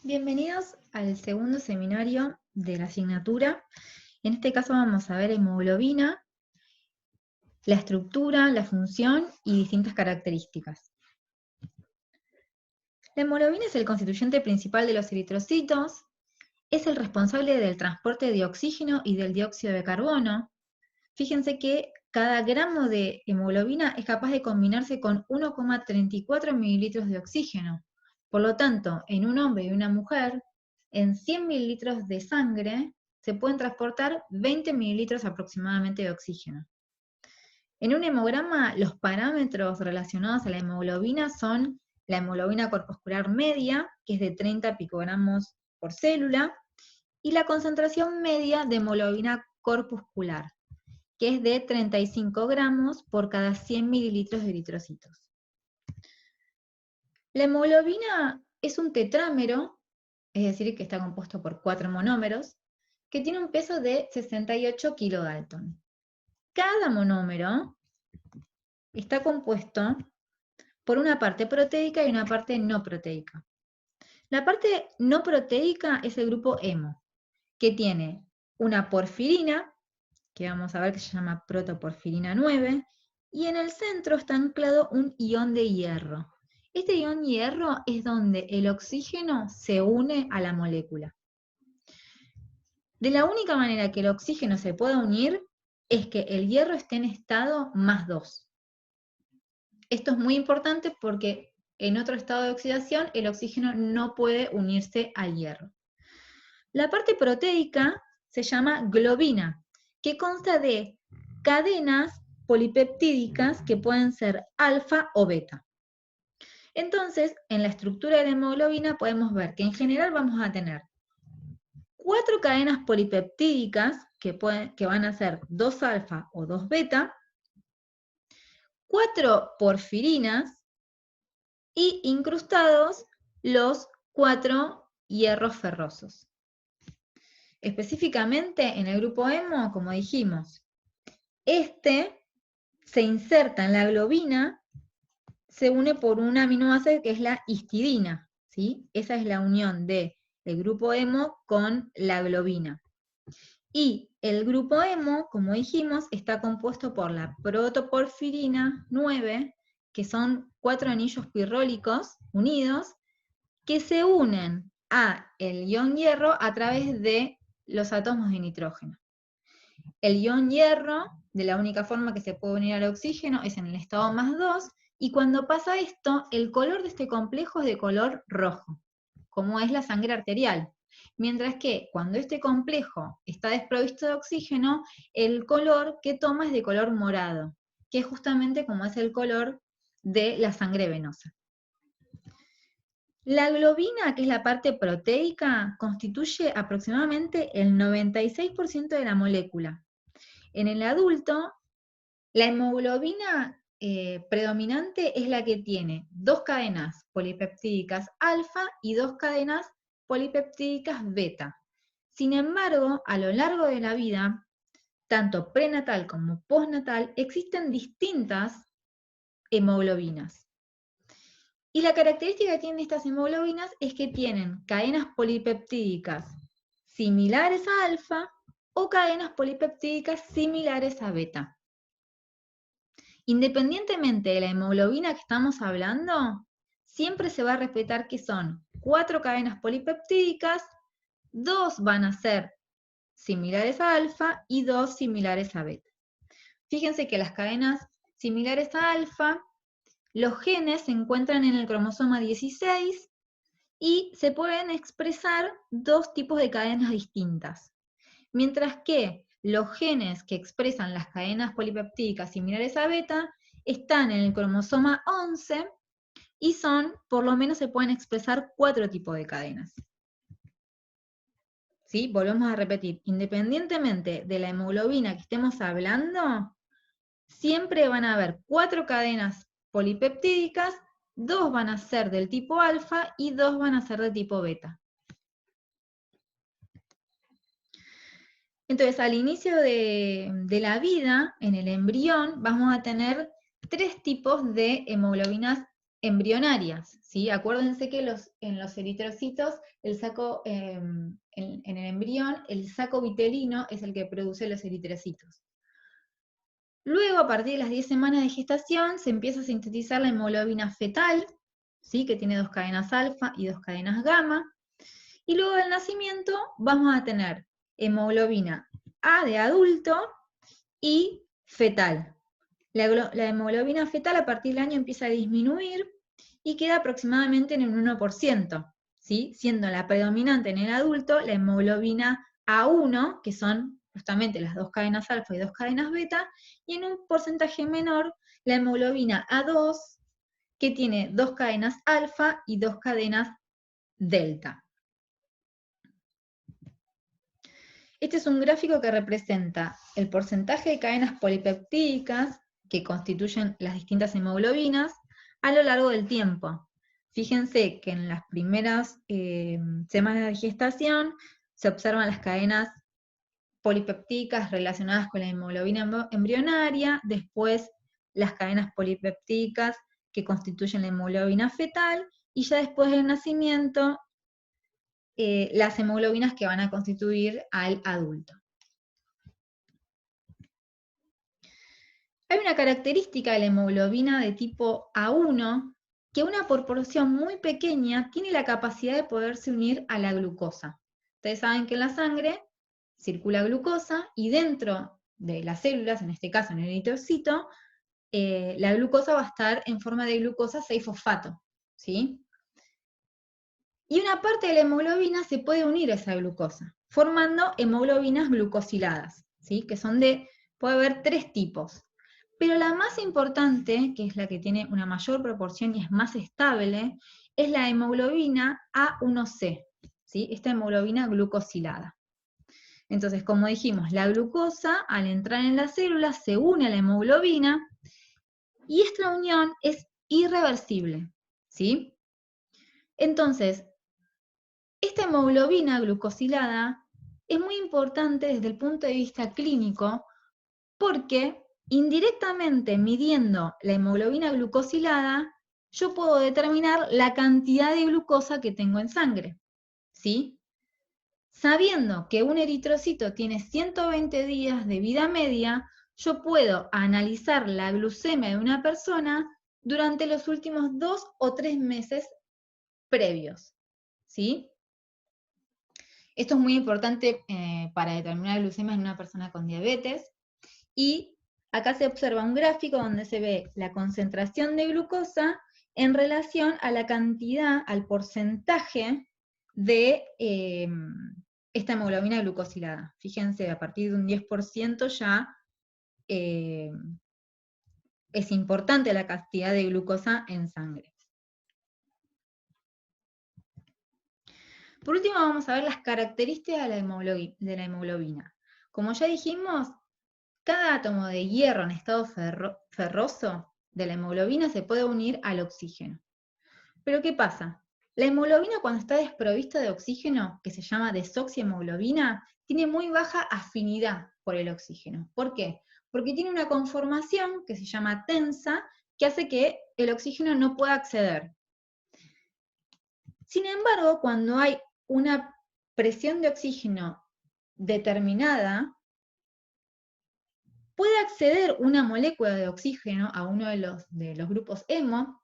Bienvenidos al segundo seminario de la asignatura. En este caso vamos a ver hemoglobina, la estructura, la función y distintas características. La hemoglobina es el constituyente principal de los eritrocitos, es el responsable del transporte de oxígeno y del dióxido de carbono. Fíjense que cada gramo de hemoglobina es capaz de combinarse con 1,34 mililitros de oxígeno. Por lo tanto, en un hombre y una mujer, en 100 mililitros de sangre se pueden transportar 20 mililitros aproximadamente de oxígeno. En un hemograma, los parámetros relacionados a la hemoglobina son la hemoglobina corpuscular media, que es de 30 picogramos por célula, y la concentración media de hemoglobina corpuscular, que es de 35 gramos por cada 100 mililitros de eritrocitos. La hemoglobina es un tetrámero, es decir, que está compuesto por 4 monómeros, que tiene un peso de 68 kilodalton. Cada monómero está compuesto por una parte proteica y una parte no proteica. La parte no proteica es el grupo hemo, que tiene una porfirina, que vamos a ver que se llama protoporfirina 9, y en el centro está anclado un ion de hierro. Este ion hierro es donde el oxígeno se une a la molécula. De la única manera que el oxígeno se pueda unir es que el hierro esté en estado +2. Esto es muy importante porque en otro estado de oxidación el oxígeno no puede unirse al hierro. La parte proteica se llama globina, que consta de cadenas polipeptídicas que pueden ser alfa o beta. Entonces, en la estructura de la hemoglobina podemos ver que en general vamos a tener 4 cadenas polipeptídicas que van a ser 2 alfa o 2 beta, 4 porfirinas y incrustados los 4 hierros ferrosos. Específicamente en el grupo hemo, como dijimos, este se inserta en la globina, se une por un aminoácido que es la histidina, ¿sí? Esa es la unión del grupo hemo con la globina. Y el grupo hemo, como dijimos, está compuesto por la protoporfirina 9, que son 4 anillos pirrólicos unidos, que se unen a el ion hierro a través de los átomos de nitrógeno. El ion hierro, de la única forma que se puede unir al oxígeno, es en el estado +2, y cuando pasa esto, el color de este complejo es de color rojo, como es la sangre arterial. Mientras que cuando este complejo está desprovisto de oxígeno, el color que toma es de color morado, que es justamente como es el color de la sangre venosa. La globina, que es la parte proteica, constituye aproximadamente el 96% de la molécula. En el adulto, la hemoglobina predominante es la que tiene 2 cadenas polipeptídicas alfa y 2 cadenas polipeptídicas beta. Sin embargo, a lo largo de la vida, tanto prenatal como postnatal, existen distintas hemoglobinas. Y la característica que tienen estas hemoglobinas es que tienen cadenas polipeptídicas similares a alfa o cadenas polipeptídicas similares a beta. Independientemente de la hemoglobina que estamos hablando, siempre se va a respetar que son 4 cadenas polipeptídicas, 2 van a ser similares a alfa y 2 similares a beta. Fíjense que las cadenas similares a alfa, los genes se encuentran en el cromosoma 16 y se pueden expresar 2 tipos de cadenas distintas. Mientras que los genes que expresan las cadenas polipeptídicas similares a beta están en el cromosoma 11 y por lo menos se pueden expresar 4 tipos de cadenas. ¿Sí? Volvemos a repetir, independientemente de la hemoglobina que estemos hablando, siempre van a haber 4 cadenas polipeptídicas, 2 van a ser del tipo alfa y 2 van a ser del tipo beta. Entonces, al inicio de la vida, en el embrión, vamos a tener 3 tipos de hemoglobinas embrionarias, ¿sí? Acuérdense que en los eritrocitos, el saco, en el embrión, el saco vitelino es el que produce los eritrocitos. Luego, a partir de las 10 semanas de gestación, se empieza a sintetizar la hemoglobina fetal, ¿sí? Que tiene 2 cadenas alfa y 2 cadenas gamma. Y luego del nacimiento vamos a tener hemoglobina A de adulto y fetal. La hemoglobina fetal a partir del año empieza a disminuir y queda aproximadamente en un 1%, ¿sí? Siendo la predominante en el adulto la hemoglobina A1, que son justamente las 2 cadenas alfa y 2 cadenas beta, y en un porcentaje menor la hemoglobina A2, que tiene 2 cadenas alfa y 2 cadenas delta. Este es un gráfico que representa el porcentaje de cadenas polipeptídicas que constituyen las distintas hemoglobinas a lo largo del tiempo. Fíjense que en las primeras semanas de gestación se observan las cadenas polipeptídicas relacionadas con la hemoglobina embrionaria, después las cadenas polipeptídicas que constituyen la hemoglobina fetal, y ya después del nacimiento las hemoglobinas que van a constituir al adulto. Hay una característica de la hemoglobina de tipo A1, que una proporción muy pequeña tiene la capacidad de poderse unir a la glucosa. Ustedes saben que en la sangre circula glucosa y dentro de las células, en este caso en el eritrocito, la glucosa va a estar en forma de glucosa 6-fosfato, ¿sí? Y una parte de la hemoglobina se puede unir a esa glucosa, formando hemoglobinas glucosiladas, ¿sí? Que son puede haber 3 tipos. Pero la más importante, que es la que tiene una mayor proporción y es más estable, es la hemoglobina A1C, ¿sí? Esta hemoglobina glucosilada. Entonces, como dijimos, la glucosa al entrar en la célula se une a la hemoglobina y esta unión es irreversible, ¿sí? Entonces, esta hemoglobina glucosilada es muy importante desde el punto de vista clínico porque indirectamente midiendo la hemoglobina glucosilada, yo puedo determinar la cantidad de glucosa que tengo en sangre, ¿sí? Sabiendo que un eritrocito tiene 120 días de vida media, yo puedo analizar la glucemia de una persona durante los últimos 2 o 3 meses previos, ¿sí? Esto es muy importante para determinar la glucemia en una persona con diabetes. Y acá se observa un gráfico donde se ve la concentración de glucosa en relación a la cantidad, al porcentaje de esta hemoglobina glucosilada. Fíjense, a partir de un 10% ya es importante la cantidad de glucosa en sangre. Por último, vamos a ver las características de la hemoglobina. Como ya dijimos, cada átomo de hierro en estado ferroso de la hemoglobina se puede unir al oxígeno. Pero ¿qué pasa? La hemoglobina cuando está desprovista de oxígeno, que se llama desoxihemoglobina, tiene muy baja afinidad por el oxígeno. ¿Por qué? Porque tiene una conformación que se llama tensa, que hace que el oxígeno no pueda acceder. Sin embargo, cuando hay una presión de oxígeno determinada, puede acceder una molécula de oxígeno a uno de los grupos hemo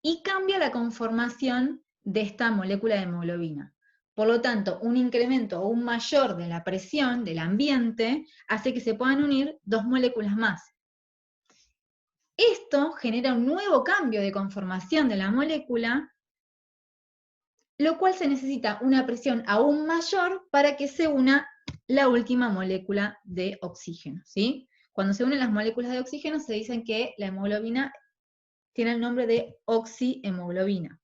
y cambia la conformación de esta molécula de hemoglobina. Por lo tanto, un incremento aún mayor de la presión del ambiente hace que se puedan unir 2 moléculas más. Esto genera un nuevo cambio de conformación de la molécula, lo cual se necesita una presión aún mayor para que se una la última molécula de oxígeno, ¿sí? Cuando se unen las moléculas de oxígeno se dicen que la hemoglobina tiene el nombre de oxihemoglobina.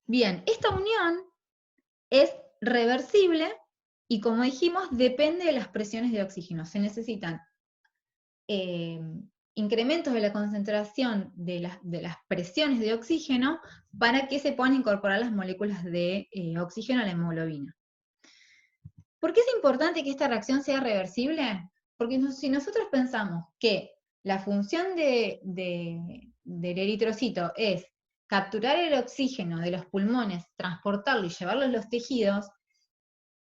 Bien, esta unión es reversible y, como dijimos, depende de las presiones de oxígeno. Se necesitan incrementos de la concentración de las presiones de oxígeno para que se puedan incorporar las moléculas de oxígeno a la hemoglobina. ¿Por qué es importante que esta reacción sea reversible? Porque si nosotros pensamos que la función de del eritrocito es capturar el oxígeno de los pulmones, transportarlo y llevarlo a los tejidos,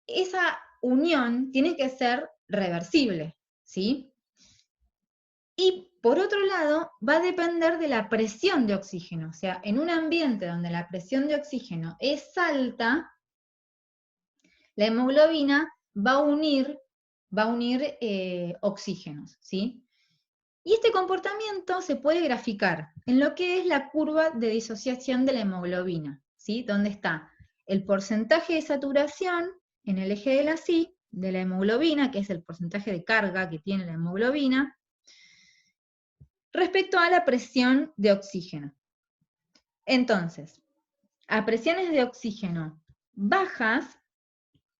esa unión tiene que ser reversible, ¿sí? Y por otro lado, va a depender de la presión de oxígeno. O sea, en un ambiente donde la presión de oxígeno es alta, la hemoglobina va a unir oxígenos, ¿sí? Y este comportamiento se puede graficar en lo que es la curva de disociación de la hemoglobina, ¿sí? Donde está el porcentaje de saturación en el eje de la Y de la hemoglobina, que es el porcentaje de carga que tiene la hemoglobina, respecto a la presión de oxígeno. Entonces, a presiones de oxígeno bajas,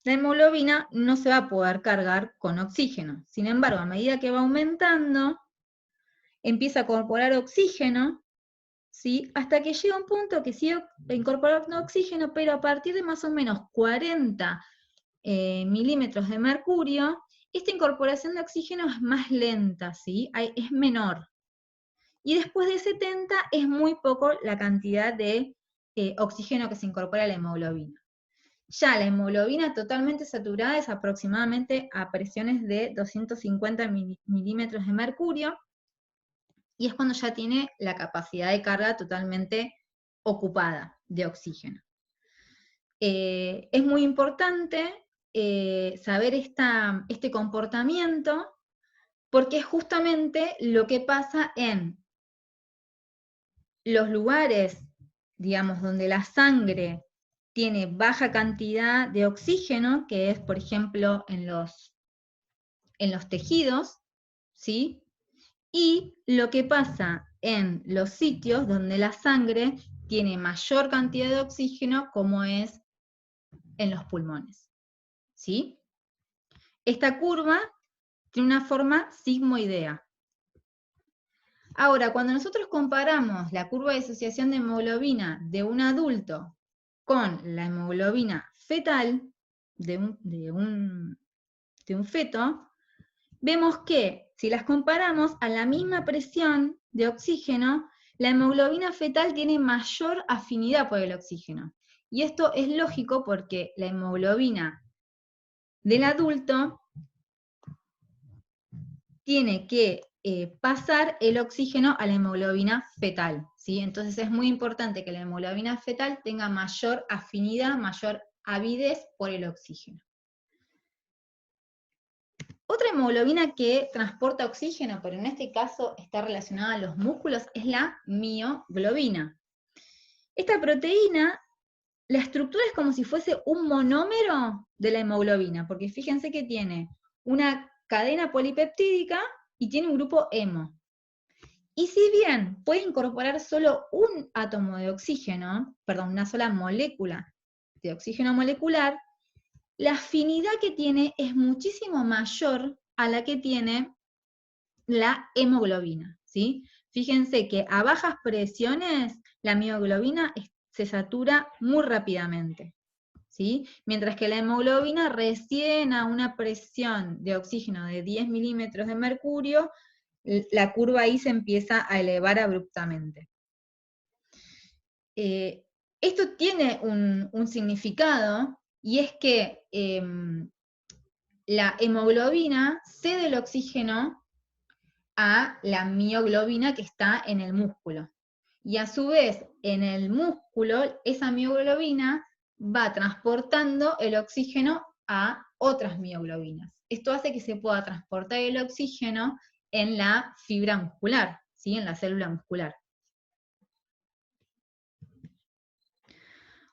la hemoglobina no se va a poder cargar con oxígeno. Sin embargo, a medida que va aumentando, empieza a incorporar oxígeno, ¿sí? Hasta que llega un punto que sigue incorporando oxígeno, pero a partir de más o menos 40 milímetros de mercurio, esta incorporación de oxígeno es más lenta, ¿sí? Es menor. Y después de 70 es muy poco la cantidad de oxígeno que se incorpora a la hemoglobina. Ya la hemoglobina totalmente saturada es aproximadamente a presiones de 250 milímetros de mercurio, y es cuando ya tiene la capacidad de carga totalmente ocupada de oxígeno. Es muy importante saber este comportamiento, porque es justamente lo que pasa en los lugares, digamos, donde la sangre tiene baja cantidad de oxígeno, que es, por ejemplo, en los tejidos, ¿sí? Y lo que pasa en los sitios donde la sangre tiene mayor cantidad de oxígeno, como es en los pulmones, ¿sí? Esta curva tiene una forma sigmoidea. Ahora, cuando nosotros comparamos la curva de disociación de hemoglobina de un adulto con la hemoglobina fetal de un feto, vemos que si las comparamos a la misma presión de oxígeno, la hemoglobina fetal tiene mayor afinidad por el oxígeno. Y esto es lógico porque la hemoglobina del adulto tiene que pasar el oxígeno a la hemoglobina fetal, ¿sí? Entonces es muy importante que la hemoglobina fetal tenga mayor afinidad, mayor avidez por el oxígeno. Otra hemoglobina que transporta oxígeno, pero en este caso está relacionada a los músculos, es la mioglobina. Esta proteína, la estructura es como si fuese un monómero de la hemoglobina, porque fíjense que tiene una cadena polipeptídica y tiene un grupo hemo. Y si bien puede incorporar solo un átomo de oxígeno, perdón, una sola molécula de oxígeno molecular, la afinidad que tiene es muchísimo mayor a la que tiene la hemoglobina, ¿sí? Fíjense que a bajas presiones la mioglobina se satura muy rápidamente, ¿sí? Mientras que la hemoglobina recién a una presión de oxígeno de 10 milímetros de mercurio, la curva ahí se empieza a elevar abruptamente. Esto tiene un significado, y es que la hemoglobina cede el oxígeno a la mioglobina que está en el músculo. Y a su vez, en el músculo, esa mioglobina va transportando el oxígeno a otras mioglobinas. Esto hace que se pueda transportar el oxígeno en la fibra muscular, ¿sí? En la célula muscular.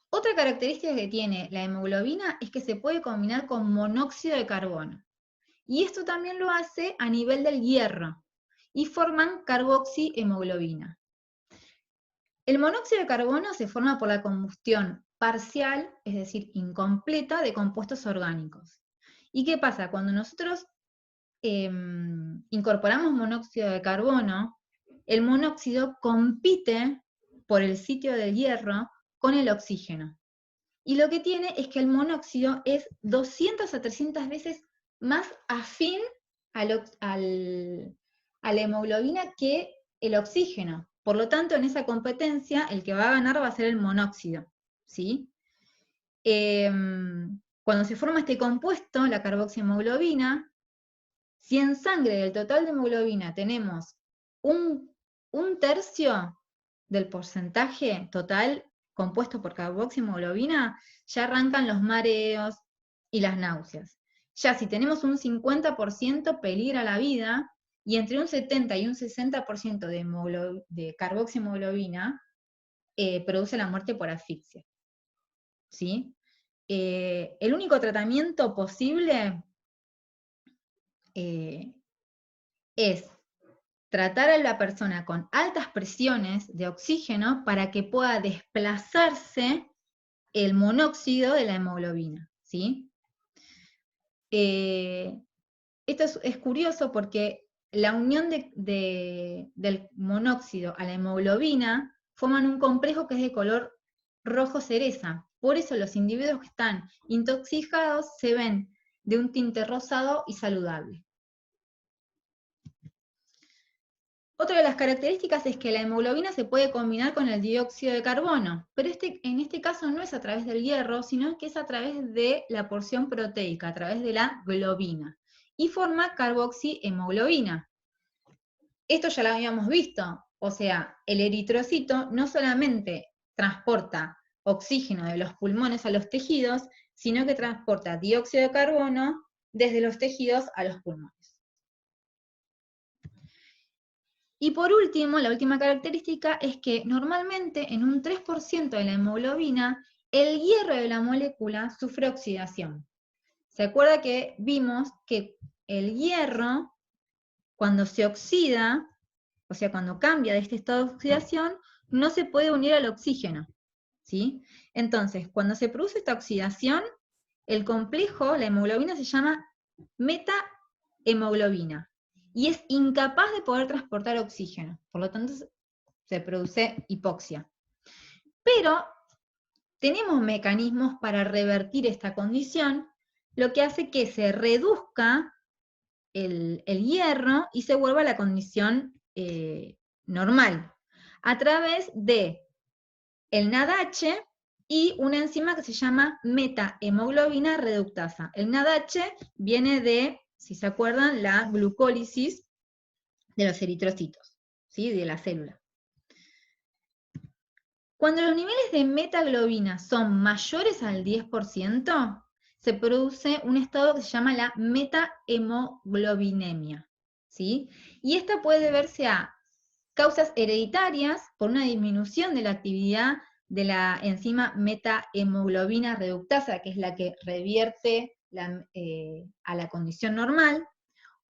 Otra característica que tiene la hemoglobina es que se puede combinar con monóxido de carbono. Y esto también lo hace a nivel del hierro, y forman carboxihemoglobina. El monóxido de carbono se forma por la combustión parcial, es decir, incompleta, de compuestos orgánicos. ¿Y qué pasa? Cuando nosotros incorporamos monóxido de carbono, el monóxido compite por el sitio del hierro con el oxígeno. Y lo que tiene es que el monóxido es 200 a 300 veces más afín a la hemoglobina que el oxígeno, Por lo tanto, en esa competencia, el que va a ganar va a ser el monóxido, ¿sí? Cuando se forma este compuesto, la carboxihemoglobina, si en sangre del total de hemoglobina tenemos un tercio del porcentaje total compuesto por carboxihemoglobina, ya arrancan los mareos y las náuseas. Ya si tenemos un 50% peligra la vida, y entre un 70 y un 60% de carboxihemoglobina produce la muerte por asfixia. ¿Sí? El único tratamiento posible es tratar a la persona con altas presiones de oxígeno para que pueda desplazarse el monóxido de la hemoglobina, ¿sí? Esto es curioso porque la unión del monóxido a la hemoglobina forman un complejo que es de color rojo cereza. Por eso los individuos que están intoxicados se ven de un tinte rosado y saludable. Otra de las características es que la hemoglobina se puede combinar con el dióxido de carbono, pero en este caso no es a través del hierro, sino que es a través de la porción proteica, a través de la globina, y forma carboxihemoglobina. Esto ya lo habíamos visto, o sea, el eritrocito no solamente transporta oxígeno de los pulmones a los tejidos, sino que transporta dióxido de carbono desde los tejidos a los pulmones. Y por último, la última característica es que normalmente en un 3% de la hemoglobina, el hierro de la molécula sufre oxidación. ¿Se acuerda que vimos que el hierro, cuando se oxida, o sea, cuando cambia de este estado de oxidación, no se puede unir al oxígeno, ¿sí? Entonces, cuando se produce esta oxidación, el complejo, la hemoglobina, se llama metahemoglobina, y es incapaz de poder transportar oxígeno, por lo tanto se produce hipoxia. Pero tenemos mecanismos para revertir esta condición, lo que hace que se reduzca el hierro y se vuelva a la condición normal, a través de el NADH y una enzima que se llama metahemoglobina reductasa. El NADH viene de, si se acuerdan, la glucólisis de los eritrocitos, ¿sí? De la célula. Cuando los niveles de metaglobina son mayores al 10%, se produce un estado que se llama la metahemoglobinemia, ¿sí? Y esta puede deberse a causas hereditarias por una disminución de la actividad de la enzima metahemoglobina reductasa, que es la que revierte a la condición normal,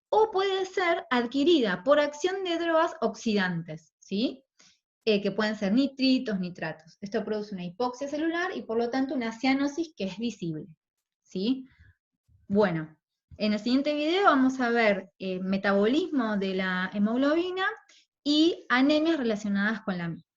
o puede ser adquirida por acción de drogas oxidantes, ¿sí? Que pueden ser nitritos, nitratos. Esto produce una hipoxia celular y por lo tanto una cianosis que es visible, ¿sí? Bueno, en el siguiente video vamos a ver metabolismo de la hemoglobina y anemias relacionadas con la misma.